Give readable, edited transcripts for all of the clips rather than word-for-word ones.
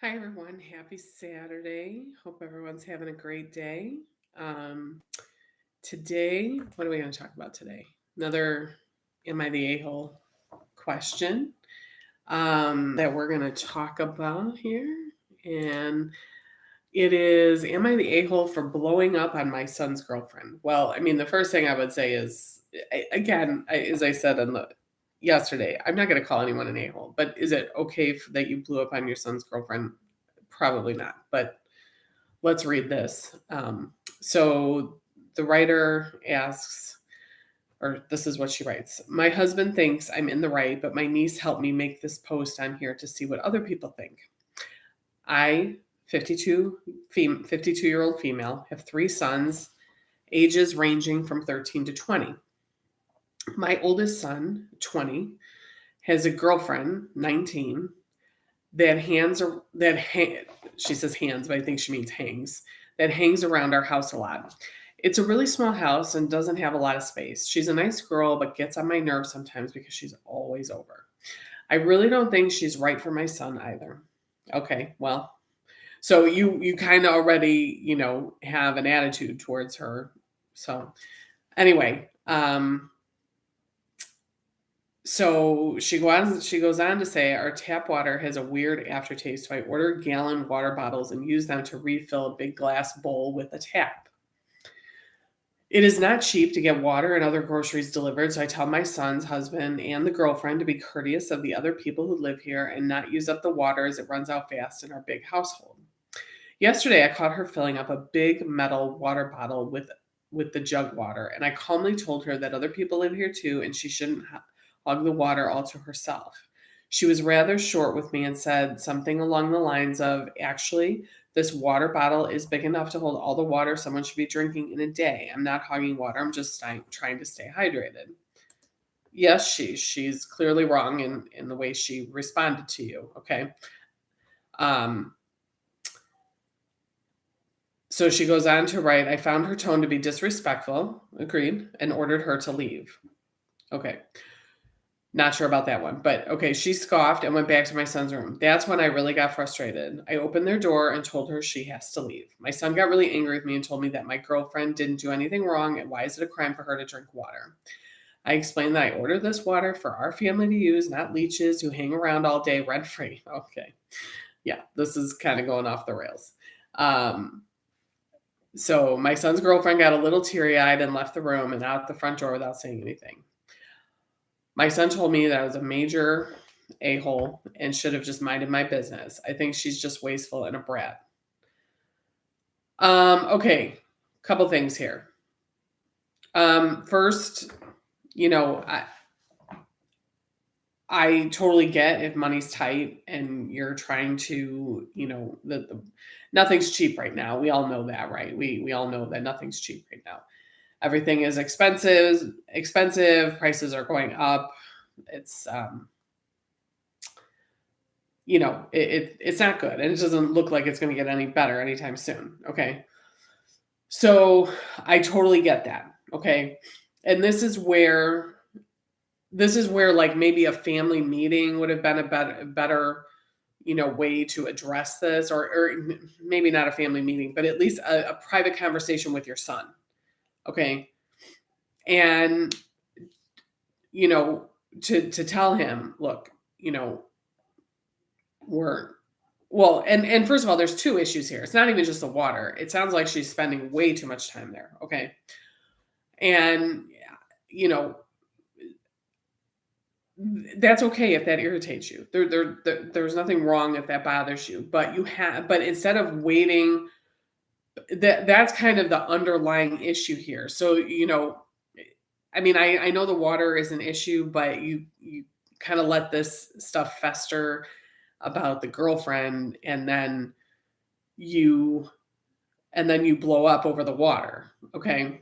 Hi, everyone. Happy Saturday. Hope everyone's having a great day. Um, Today, what are we going to talk about today? Another Am I the A-hole question that we're going to talk about here. And it is, am I the a-hole for blowing up on my son's girlfriend? Well, I mean, the first thing I would say is, as I said yesterday, I'm not going to call anyone an a-hole, but is it okay that you blew up on your son's girlfriend? Probably not. But let's read this. So the writer asks, or this is what she writes: My husband thinks I'm in the right, but my niece helped me make this post on here to see what other people think. I, 52-year-old female, have three sons, ages ranging from 13 to 20. My oldest son, 20, has a girlfriend, 19, that she says hands, but I think she means hangs, that hangs around our house a lot. It's a really small house and doesn't have a lot of space. She's a nice girl, but gets on my nerves sometimes because she's always over. I really don't think she's right for my son either. Okay, well, so you kind of already, have an attitude towards her. So anyway, so she goes on to say our tap water has a weird aftertaste, so I order gallon water bottles and use them to refill a big glass bowl with a tap. It is not cheap to get water and other groceries delivered, so I tell my son's husband and the girlfriend to be courteous of the other people who live here and not use up the water as it runs out fast in our big household. Yesterday, I caught her filling up a big metal water bottle with the jug water, and I calmly told her that other people live here too, and she shouldn't hog the water all to herself. She was rather short with me and said something along the lines of, "Actually, this water bottle is big enough to hold all the water someone should be drinking in a day. I'm not hogging water. I'm just trying to stay hydrated." Yes, she's clearly wrong in the way she responded to you. Okay. Um, So she goes on to write, I found her tone to be disrespectful, agreed, and ordered her to leave. Okay. Not sure about that one, but okay. She scoffed and went back to my son's room. That's when I really got frustrated. I opened their door and told her she has to leave. My son got really angry with me and told me that my girlfriend didn't do anything wrong and why is it a crime for her to drink water? I explained that I ordered this water for our family to use, not leeches who hang around all day rent free. Okay. Yeah, this is kind of going off the rails. So my son's girlfriend got a little teary-eyed and left the room and out the front door without saying anything. My son told me that I was a major a-hole and should have just minded my business. I think she's just wasteful and a brat. Okay, couple things here. First, you know, I totally get if money's tight and you're trying to, nothing's cheap right now. We all know that, right? We all know that nothing's cheap right now. Everything is expensive, prices are going up. It's it's not good and it doesn't look like it's going to get any better anytime soon. Okay. So I totally get that. Okay. And this is where like maybe a family meeting would have been a better way to address this, or maybe not a family meeting, but at least a private conversation with your son. Okay. And to tell him, look, we're well, and first of all, there's two issues here. It's not even just the water. It sounds like she's spending way too much time there. Okay. And you know that's okay if that irritates you. There's nothing wrong if that bothers you, but instead of waiting, that's kind of the underlying issue here. So I mean, I know the water is an issue, but you kind of let this stuff fester about the girlfriend, you and then you blow up over the water. Okay.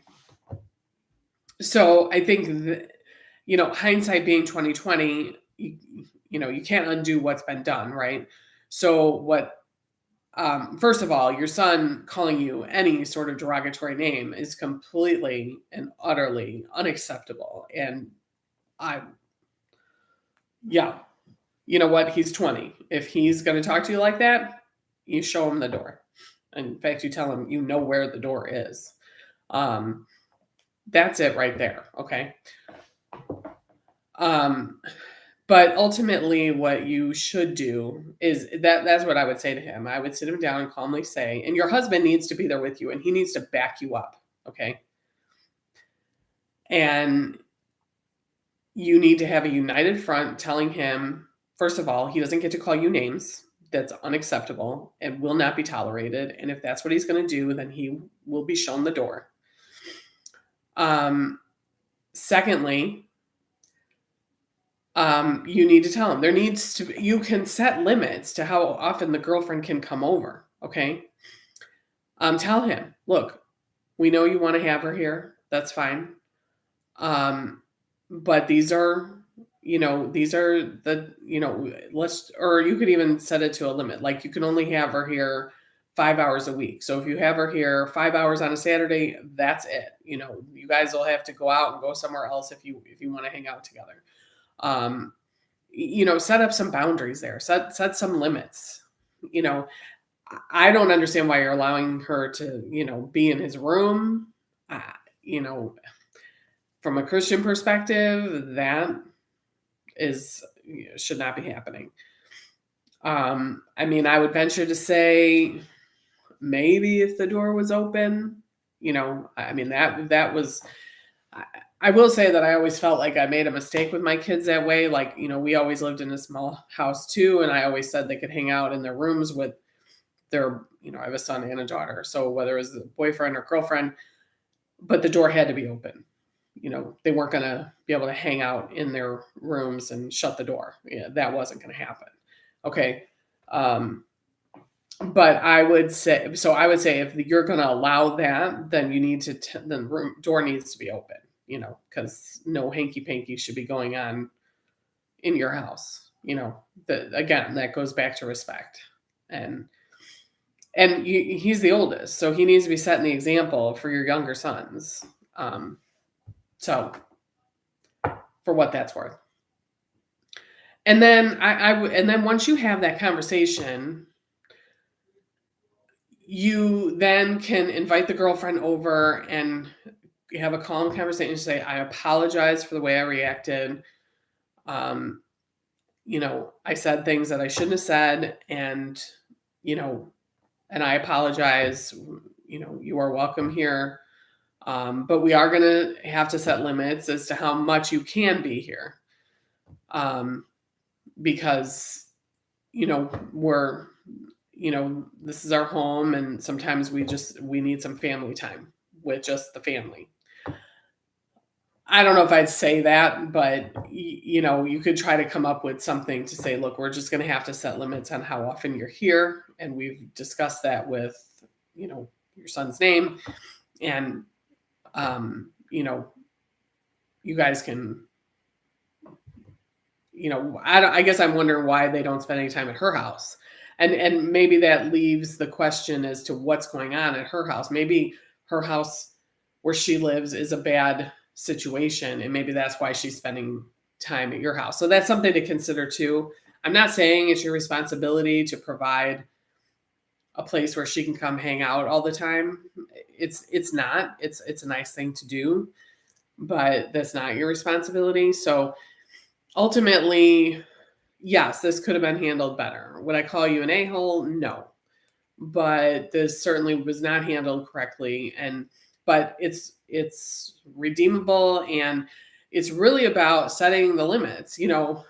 So I think that, hindsight being 2020, you can't undo what's been done, right? So first of all, your son calling you any sort of derogatory name is completely and utterly unacceptable. And I, yeah, you know what? He's 20. If he's going to talk to you like that, You show him the door. In fact, you tell him you know where the door is. Um, that's it right there. Okay. Um, but ultimately, what you should do is that's what I would say to him. I would sit him down and calmly say, and your husband needs to be there with you and he needs to back you up. Okay. And you need to have a united front telling him, first of all, he doesn't get to call you names. That's unacceptable and will not be tolerated. And if that's what he's going to do, then he will be shown the door. Secondly, you need to tell him you can set limits to how often the girlfriend can come over. Okay. Tell him, look, we know you want to have her here. That's fine. But these are or you could even set it to a limit. Like you can only have her here 5 hours a week. So if you have her here 5 hours on a Saturday, that's it. You guys will have to go out and go somewhere else if you want to hang out together. Set up some boundaries there. Set some limits. I don't understand why you're allowing her to, be in his room. From a Christian perspective, that should not be happening. I would venture to say maybe if the door was open, that was. I will say that I always felt like I made a mistake with my kids that way. Like, we always lived in a small house too, and I always said they could hang out in their rooms with their, I have a son and a daughter. So whether it was a boyfriend or girlfriend, but the door had to be open. They weren't going to be able to hang out in their rooms and shut the door. Yeah, that wasn't going to happen. Okay. But I would say if you're going to allow that, then you need to, the door needs to be open, because no hanky panky should be going on in your house. Again, that goes back to respect. And he's the oldest, so he needs to be setting the example for your younger sons. So for what that's worth. And then and then once you have that conversation, you then can invite the girlfriend over and have a calm conversation and say, I apologize for the way I reacted. I said things that I shouldn't have said, and I apologize. You are welcome here. But we are going to have to set limits as to how much you can be here. Because, this is our home, and sometimes we need some family time with just the family. I don't know if I'd say that, but you could try to come up with something to say, look, we're just going to have to set limits on how often you're here. And we've discussed that with, your son's name, and, you guys can, I guess I'm wondering why they don't spend any time at her house. And maybe that leaves the question as to what's going on at her house. Maybe her house where she lives is a bad situation, and maybe that's why she's spending time at your house. So that's something to consider too. I'm not saying it's your responsibility to provide a place where she can come hang out all the time. It's not. It's a nice thing to do, but that's not your responsibility. So ultimately, yes, this could have been handled better. Would I call you an a-hole? No. But this certainly was not handled correctly. But it's redeemable, and it's really about setting the limits, and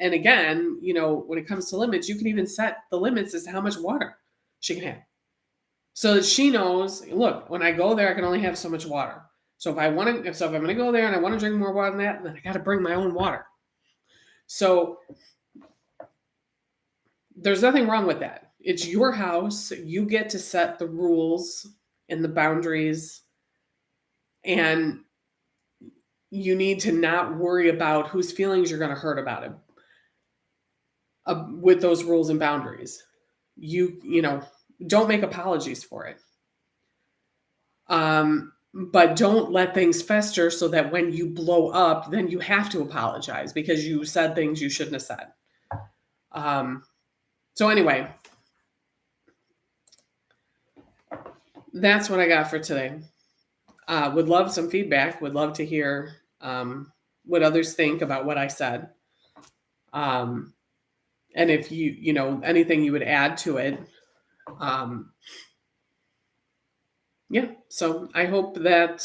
again, when it comes to limits, you can even set the limits as to how much water she can have. So that she knows, look, when I go there, I can only have so much water. So if I'm going to go there and I want to drink more water than that, then I got to bring my own water. So there's nothing wrong with that. It's your house. You get to set the rules and the boundaries, and you need to not worry about whose feelings you're going to hurt about it with those rules and boundaries. Don't make apologies for it. But don't let things fester so that when you blow up, then you have to apologize because you said things you shouldn't have said. So anyway, that's what I got for today. Would love some feedback. Would love to hear what others think about what I said. Um, and if you know, anything you would add to it. Um, yeah. So I hope that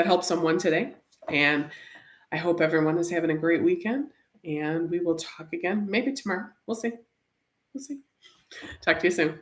helps someone today, and I hope everyone is having a great weekend. And we will talk again maybe tomorrow. We'll see. We'll see. Talk to you soon.